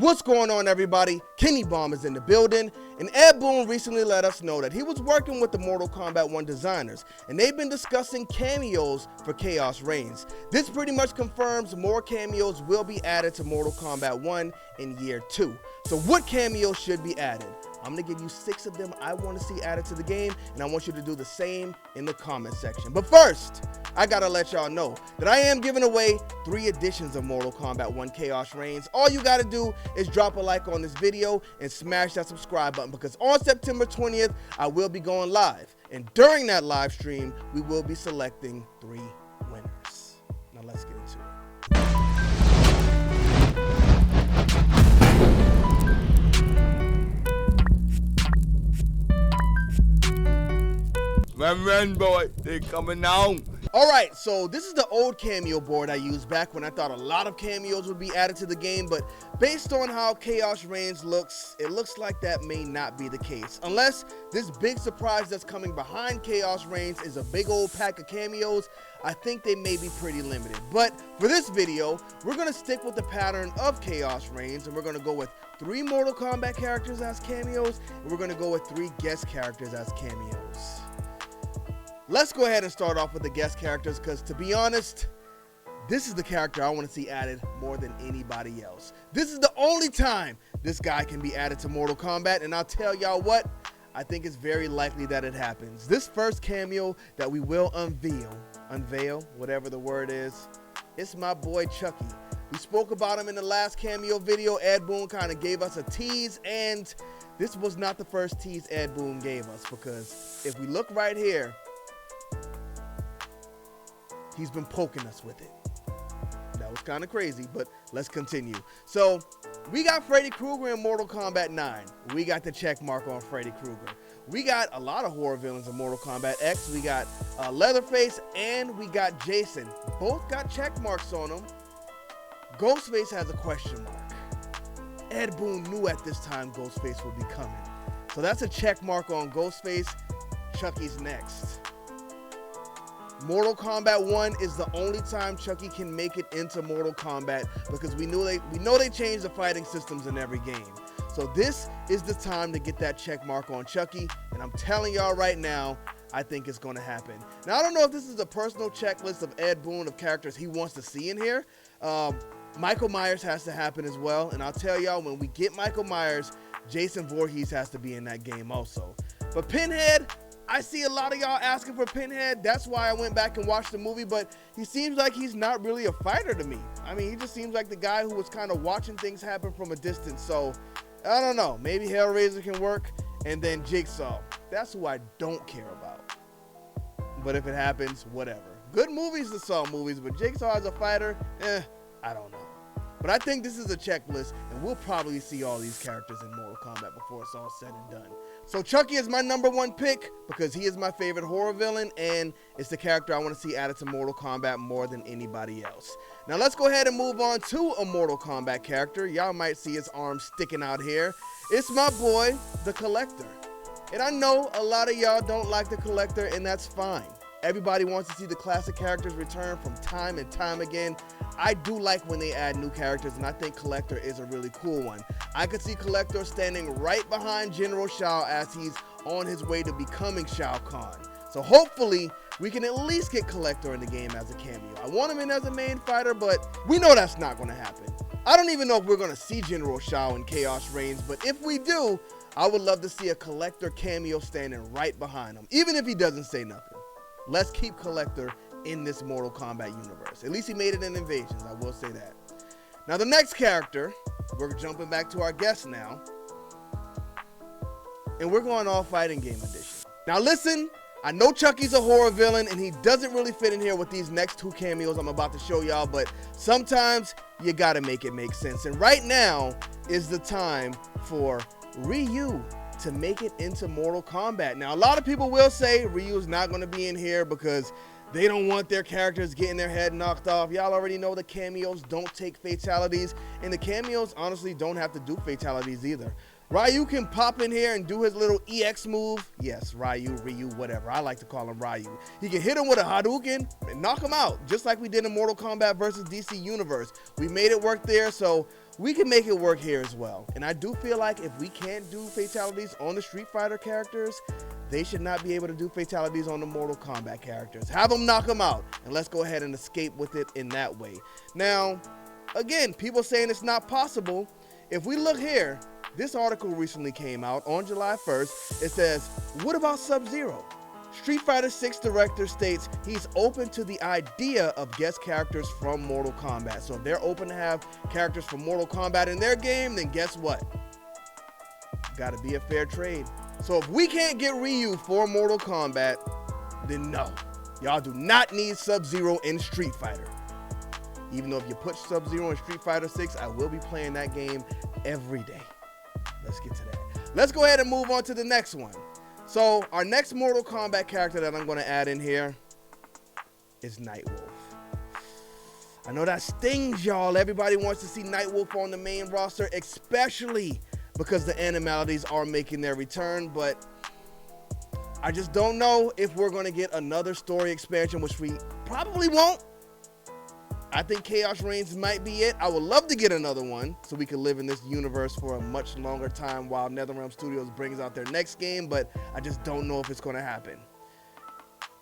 What's going on, everybody? Kennybomb is in the building, and Ed Boon recently let us know that he was working with the Mortal Kombat 1 designers, and they've been discussing cameos for Chaos Reigns. This pretty much confirms more cameos will be added to Mortal Kombat 1 in year 2. So what cameos should be added? I'm going to give you 6 of them I want to see added to the game, and I want you to do the same in the comment section. But first, I got to let y'all know that I am giving away 3 editions of Mortal Kombat 1 Chaos Reigns. All you got to do is drop a like on this video and smash that subscribe button, because on September 20th, I will be going live. And during that live stream, we will be selecting 3 winners. Now let's get into it. Run, boy, they coming on. Alright, so this is the old cameo board I used back when I thought a lot of cameos would be added to the game, but based on how Chaos Reigns looks, it looks like that may not be the case. Unless this big surprise that's coming behind Chaos Reigns is a big old pack of cameos, I think they may be pretty limited. But for this video, we're going to stick with the pattern of Chaos Reigns, and we're going to go with 3 Mortal Kombat characters as cameos, and we're going to go with 3 guest characters as cameos. Let's go ahead and start off with the guest characters, because to be honest, this is the character I want to see added more than anybody else. This is the only time this guy can be added to Mortal Kombat, and I'll tell y'all what, I think it's very likely that it happens. This first cameo that we will unveil, whatever the word is, it's my boy Chucky. We spoke about him in the last cameo video. Ed Boon kind of gave us a tease, and this was not the first tease Ed Boon gave us, because if we look right here, he's been poking us with it. That was kind of crazy, but let's continue. So, we got Freddy Krueger in Mortal Kombat 9. We got the check mark on Freddy Krueger. We got a lot of horror villains in Mortal Kombat X. We got Leatherface and we got Jason. Both got check marks on them. Ghostface has a question mark. Ed Boon knew at this time Ghostface would be coming. So that's a check mark on Ghostface. Chucky's next. Mortal Kombat 1 is the only time Chucky can make it into Mortal Kombat, because we know they changed the fighting systems in every game. So this is the time to get that check mark on Chucky, and I'm telling y'all right now, I think it's going to happen. Now, I don't know if this is a personal checklist of Ed Boon of characters he wants to see in here. Michael Myers has to happen as well, and I'll tell y'all, when we get Michael Myers, Jason Voorhees has to be in that game also. But Pinhead, I see a lot of y'all asking for Pinhead. That's why I went back and watched the movie, but he seems like he's not really a fighter to me. I mean, he just seems like the guy who was kind of watching things happen from a distance. So, I don't know. Maybe Hellraiser can work. And then Jigsaw. That's who I don't care about. But if it happens, whatever. Good movies, the Saw movies, but Jigsaw as a fighter, I don't know. But I think this is a checklist, and we'll probably see all these characters in Mortal Kombat before it's all said and done. So Chucky is my #1 pick, because he is my favorite horror villain, and it's the character I want to see added to Mortal Kombat more than anybody else. Now let's go ahead and move on to a Mortal Kombat character. Y'all might see his arm sticking out here. It's my boy, the Collector. And I know a lot of y'all don't like the Collector, and that's fine. Everybody wants to see the classic characters return from time and time again. I do like when they add new characters, and I think Collector is a really cool one. I could see Collector standing right behind General Shao as he's on his way to becoming Shao Kahn. So hopefully, we can at least get Collector in the game as a cameo. I want him in as a main fighter, but we know that's not going to happen. I don't even know if we're going to see General Shao in Chaos Reigns, but if we do, I would love to see a Collector cameo standing right behind him, even if he doesn't say nothing. Let's keep Collector in this Mortal Kombat universe. At least he made it in Invasions, I will say that. Now the next character, we're jumping back to our guest now, and we're going all fighting game edition. Now listen, I know Chucky's a horror villain, and he doesn't really fit in here with these next 2 cameos I'm about to show y'all, but sometimes you gotta make it make sense. And right now is the time for Ryu to make it into Mortal Kombat. Now, a lot of people will say Ryu's not going to be in here because they don't want their characters getting their head knocked off. Y'all already know the cameos don't take fatalities, and the cameos honestly don't have to do fatalities either. Ryu can pop in here and do his little EX move. Yes, Ryu, whatever. I like to call him Ryu. He can hit him with a Hadouken and knock him out, just like we did in Mortal Kombat versus DC Universe. We made it work there, so we can make it work here as well. And I do feel like if we can't do fatalities on the Street Fighter characters, they should not be able to do fatalities on the Mortal Kombat characters. Have them knock them out, and let's go ahead and escape with it in that way. Now, again, people saying it's not possible. If we look here, this article recently came out on July 1st. It says, what about Sub-Zero? Street Fighter 6 director states he's open to the idea of guest characters from Mortal Kombat. So if they're open to have characters from Mortal Kombat in their game, then guess what? Gotta be a fair trade. So if we can't get Ryu for Mortal Kombat, then no. Y'all do not need Sub-Zero in Street Fighter. Even though if you put Sub-Zero in Street Fighter 6, I will be playing that game every day. Let's get to that. Let's go ahead and move on to the next one. So our next Mortal Kombat character that I'm going to add in here is Nightwolf. I know that stings, y'all. Everybody wants to see Nightwolf on the main roster, especially because the animalities are making their return, but I just don't know if we're going to get another story expansion, which we probably won't. I think Chaos Reigns might be it. I would love to get another one so we can live in this universe for a much longer time while Netherrealm Studios brings out their next game, but I just don't know if it's going to happen.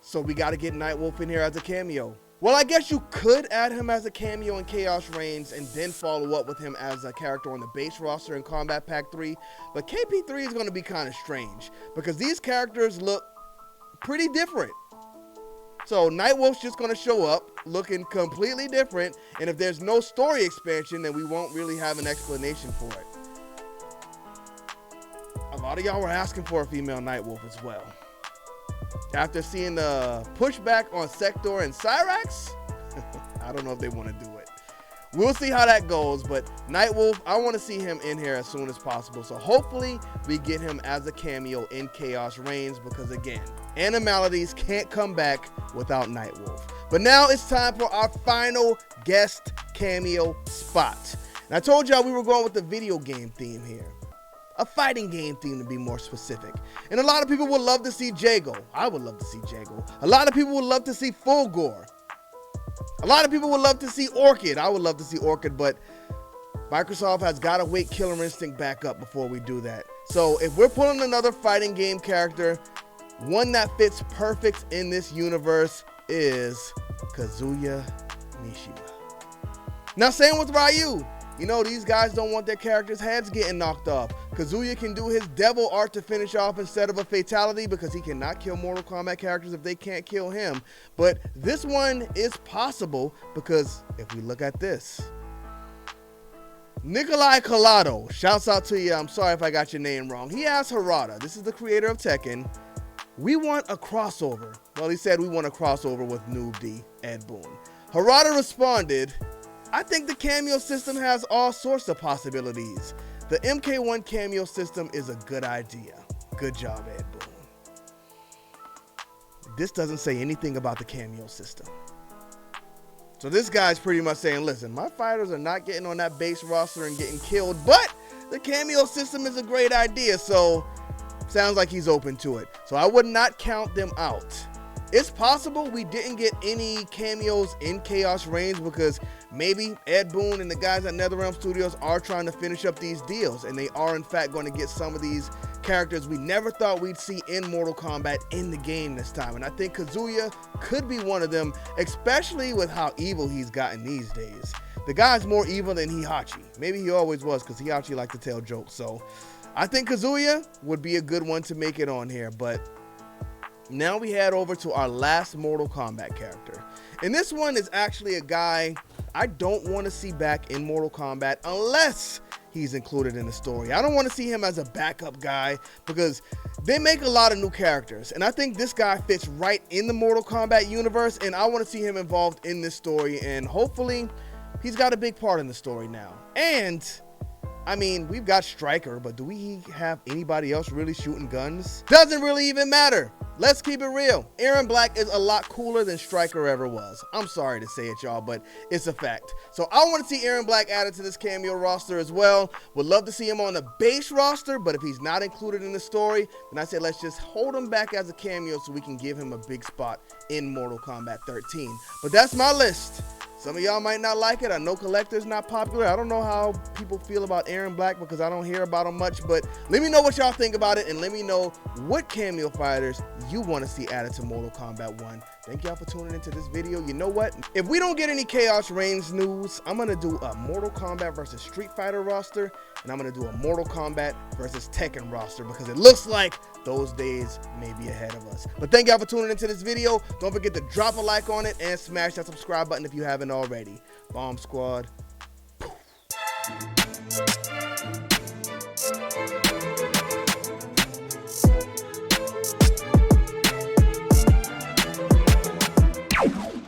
So we got to get Nightwolf in here as a cameo. Well, I guess you could add him as a cameo in Chaos Reigns and then follow up with him as a character on the base roster in Combat Pack 3, but KP3 is going to be kind of strange because these characters look pretty different. So Nightwolf's just going to show up looking completely different, and if there's no story expansion, then we won't really have an explanation for it. A lot of y'all were asking for a female Nightwolf as well. After seeing the pushback on Sector and Cyrax, I don't know if they want to do it. We'll see how that goes, but Nightwolf, I want to see him in here as soon as possible. So hopefully we get him as a cameo in Chaos Reigns because, again, animalities can't come back without Nightwolf. But now it's time for our final guest cameo spot. And I told y'all we were going with the video game theme here. A fighting game theme to be more specific. And a lot of people would love to see Jago. I would love to see Jago. A lot of people would love to see Fulgore. A lot of people would love to see Orchid. I would love to see Orchid, but Microsoft has got to wake Killer Instinct back up before we do that. So if we're pulling another fighting game character, one that fits perfect in this universe is Kazuya Mishima. Now, same with Ryu. You know, these guys don't want their characters' heads getting knocked off. Kazuya can do his devil art to finish off instead of a fatality because he cannot kill Mortal Kombat characters if they can't kill him. But this one is possible because if we look at this, Nikolai Collado, shouts out to you. I'm sorry if I got your name wrong. He asked Harada, this is the creator of Tekken, we want a crossover. Well, he said we want a crossover with Noob D, Ed Boon. Harada responded, I think the cameo system has all sorts of possibilities. The MK1 cameo system is a good idea. Good job, Ed Boon. This doesn't say anything about the cameo system. So this guy's pretty much saying, listen, my fighters are not getting on that base roster and getting killed, but the cameo system is a great idea. So sounds like he's open to it. So I would not count them out. It's possible we didn't get any cameos in Chaos Reigns because maybe Ed Boon and the guys at Netherrealm Studios are trying to finish up these deals, and they are in fact going to get some of these characters we never thought we'd see in Mortal Kombat in the game this time. And I think Kazuya could be one of them, especially with how evil he's gotten these days. The guy's more evil than Heihachi. Maybe he always was because Heihachi liked to tell jokes. So I think Kazuya would be a good one to make it on here, but now we head over to our last Mortal Kombat character. And this one is actually a guy I don't want to see back in Mortal Kombat unless he's included in the story. I don't want to see him as a backup guy because they make a lot of new characters. And I think this guy fits right in the Mortal Kombat universe. And I want to see him involved in this story. And hopefully he's got a big part in the story now. And I mean, we've got Stryker, but do we have anybody else really shooting guns? Doesn't really even matter. Let's keep it real. Aon Black is a lot cooler than Stryker ever was. I'm sorry to say it, y'all, but it's a fact. So I want to see Aon Black added to this cameo roster as well. Would love to see him on the base roster, but if he's not included in the story, then I say let's just hold him back as a cameo so we can give him a big spot in Mortal Kombat 13. But that's my list. Some of y'all might not like it. I know Collector's not popular. I don't know how people feel about Aon Black because I don't hear about him much, but let me know what y'all think about it, and let me know what cameo fighters you want to see added to Mortal Kombat 1. Thank y'all for tuning into this video. You know what? If we don't get any Chaos Reigns news, I'm going to do a Mortal Kombat versus Street Fighter roster, and I'm going to do a Mortal Kombat versus Tekken roster because it looks like those days may be ahead of us. But thank y'all for tuning into this video. Don't forget to drop a like on it and smash that subscribe button if you haven't already. Bomb Squad. Poof.